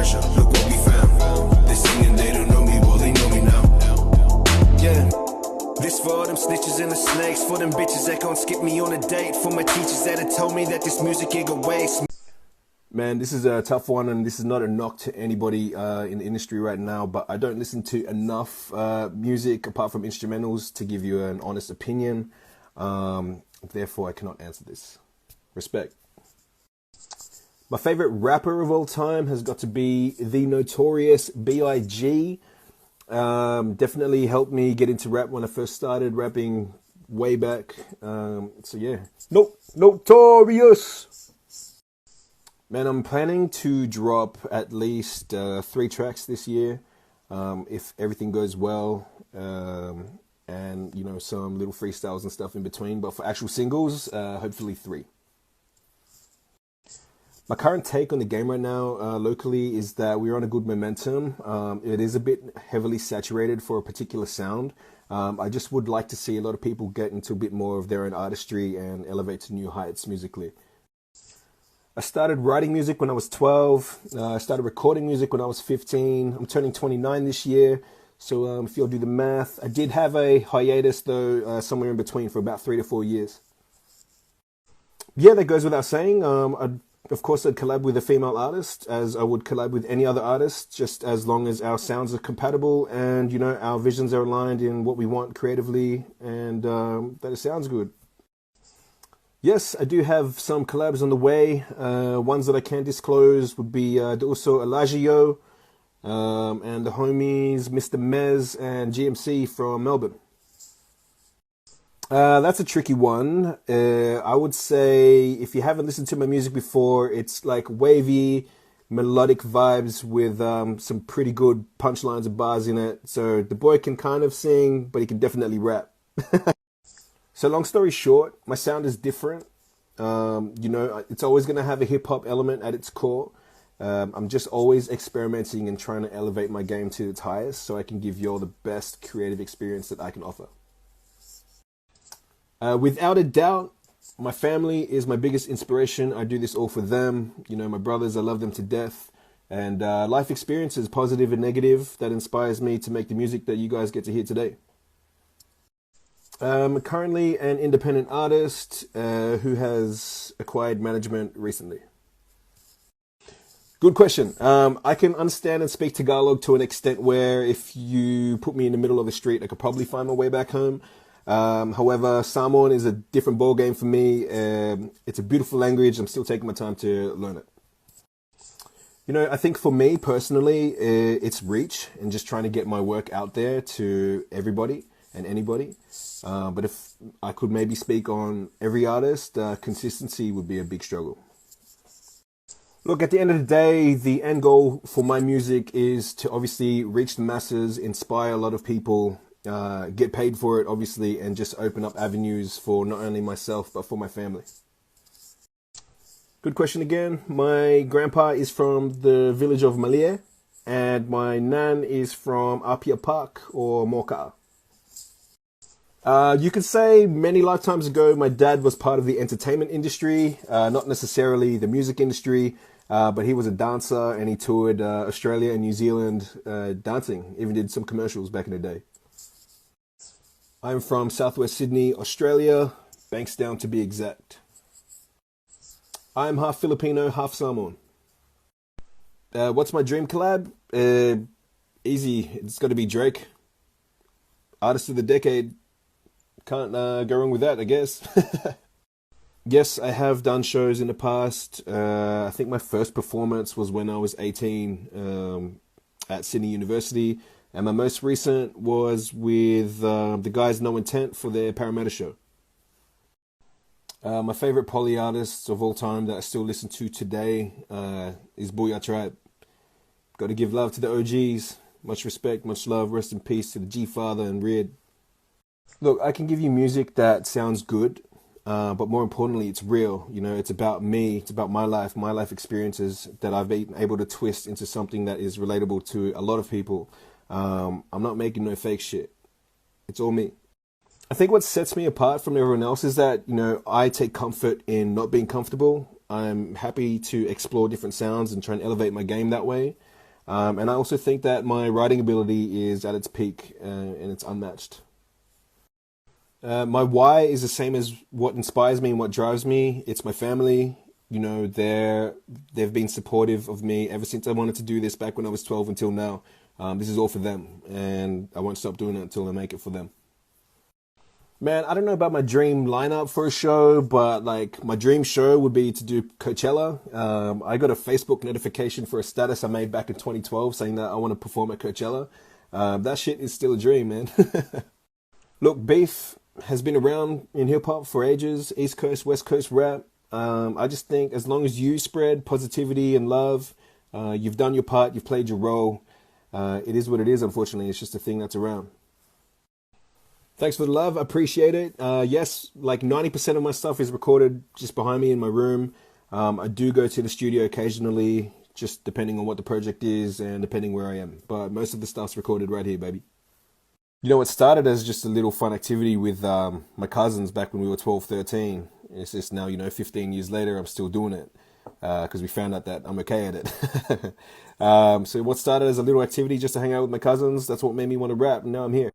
treasure. Look what we found. They singing, they don't know me, well they know me now. Yeah. This for all them snitches and the snakes, for them bitches that gon' skip me on a date, for my teachers that have told me that this music ain't gonna waste. Man, this is a tough one, and this is not a knock to anybody in the industry right now, but I don't listen to enough music apart from instrumentals to give you an honest opinion. Therefore, I cannot answer this. Respect. My favorite rapper of all time has got to be the notorious B.I.G. Definitely helped me get into rap when I first started rapping way back. So yeah, notorious. Man, I'm planning to drop at least 3 tracks this year, if everything goes well, and you know, some little freestyles and stuff in between. But for actual singles, hopefully 3. My current take on the game right now, locally, is that we're on a good momentum. It is a bit heavily saturated for a particular sound. I just would like to see a lot of people get into a bit more of their own artistry and elevate to new heights musically. I started writing music when I was 12. I started recording music when I was 15. I'm turning 29 this year. So if you'll do the math, I did have a hiatus though, somewhere in between for about 3 to 4 years. Yeah, that goes without saying. Of course, I'd collab with a female artist as I would collab with any other artist, just as long as our sounds are compatible and, you know, our visions are aligned in what we want creatively and that it sounds good. Yes, I do have some collabs on the way. Ones that I can't disclose would be also ALJ and the homies Mr. Mez and GMC from Melbourne. That's a tricky one. I would say if you haven't listened to my music before, it's like wavy, melodic vibes with some pretty good punchlines and bars in it. So the boy can kind of sing, but he can definitely rap. So long story short, my sound is different. You know, it's always going to have a hip hop element at its core. I'm just always experimenting and trying to elevate my game to its highest so I can give you all the best creative experience that I can offer. Without a doubt, my family is my biggest inspiration. I do this all for them. You know, my brothers, I love them to death. And life experiences, positive and negative, that inspires me to make the music that you guys get to hear today. I'm currently an independent artist who has acquired management recently. Good question. I can understand and speak Tagalog to an extent where if you put me in the middle of the street, I could probably find my way back home. However, Samoan is a different ball game for me. It's a beautiful language. I'm still taking my time to learn it. You know, I think for me personally, it's reach and just trying to get my work out there to everybody and anybody. But if I could maybe speak on every artist, consistency would be a big struggle. Look, at the end of the day, the end goal for my music is to obviously reach the masses, inspire a lot of people, get paid for it, obviously, and just open up avenues for not only myself, but for my family. Good question again. My grandpa is from the village of Malia, and my nan is from Apia Park or Moka. You could say many lifetimes ago, my dad was part of the entertainment industry, not necessarily the music industry, but he was a dancer and he toured Australia and New Zealand dancing, even did some commercials back in the day. I'm from Southwest Sydney, Australia, Bankstown to be exact. I'm half Filipino, half Samoan. What's my dream collab? Easy, it's got to be Drake. Artist of the decade. Can't go wrong with that, I guess. Yes, I have done shows in the past. I think my first performance was when I was 18 at Sydney University. And my most recent was with the guys No Intent for their Parramatta show. My favorite poly artists of all time that I still listen to today is Booyah Tribe. Got to give love to the OGs. Much respect, much love. Rest in peace to the G-Father and Reed. Look, I can give you music that sounds good, but more importantly, it's real. You know, it's about me. It's about my life experiences that I've been able to twist into something that is relatable to a lot of people. I'm not making no fake shit. It's all me. I think what sets me apart from everyone else is that, you know, I take comfort in not being comfortable. I'm happy to explore different sounds and try and elevate my game that way. And I also think that my writing ability is at its peak and it's unmatched. My why is the same as what inspires me and what drives me. It's my family. You know, they've been supportive of me ever since I wanted to do this back when I was 12 until now. This is all for them, and I won't stop doing it until I make it for them. Man, I don't know about my dream lineup for a show, but like my dream show would be to do Coachella. I got a Facebook notification for a status I made back in 2012 saying that I want to perform at Coachella. That shit is still a dream, man. Look, beef has been around in hip hop for ages, East Coast, West Coast rap. I just think as long as you spread positivity and love, you've done your part, you've played your role. It is what it is, unfortunately. It's just a thing that's around. Thanks for the love. I appreciate it. Yes, like 90% of my stuff is recorded just behind me in my room. I do go to the studio occasionally, just depending on what the project is and depending where I am. But most of the stuff's recorded right here, baby. You know, it started as just a little fun activity with my cousins back when we were 12, 13. It's just now, 15 years later, I'm still doing it because we found out that I'm okay at it. So what started as a little activity just to hang out with my cousins, that's what made me want to rap, and now I'm here.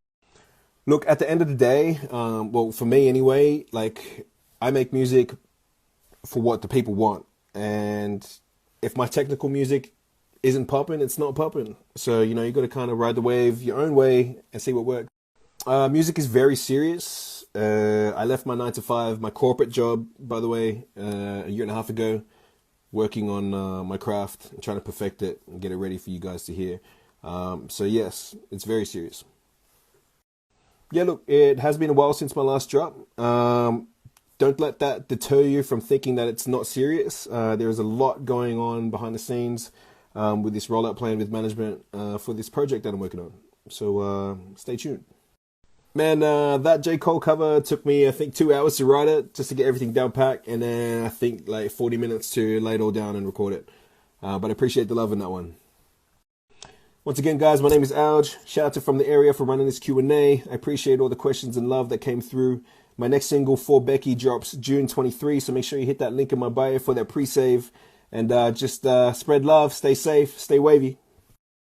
Look, at the end of the day, well, for me anyway, like, I make music for what the people want. And if my technical music isn't popping, it's not popping. So, you got to kind of ride the wave your own way and see what works. Music is very serious. I left my 9 to 5, my corporate job, by the way, a year and a half ago, working on my craft and trying to perfect it and get it ready for you guys to hear. So yes, it's very serious. Yeah, look, it has been a while since my last drop. Don't let that deter you from thinking that it's not serious. There is a lot going on behind the scenes with this rollout plan with management for this project that I'm working on. So stay tuned. Man, that J. Cole cover took me, I think, 2 hours to write it, just to get everything down packed, and then I think like 40 minutes to lay it all down and record it. But I appreciate the love in that one. Once again, guys, my name is ALJ. Shout out to From the Area for running this Q&A. I appreciate all the questions and love that came through. My next single, For Becky, drops June 23, so make sure you hit that link in my bio for that pre-save. And just spread love, stay safe, stay wavy.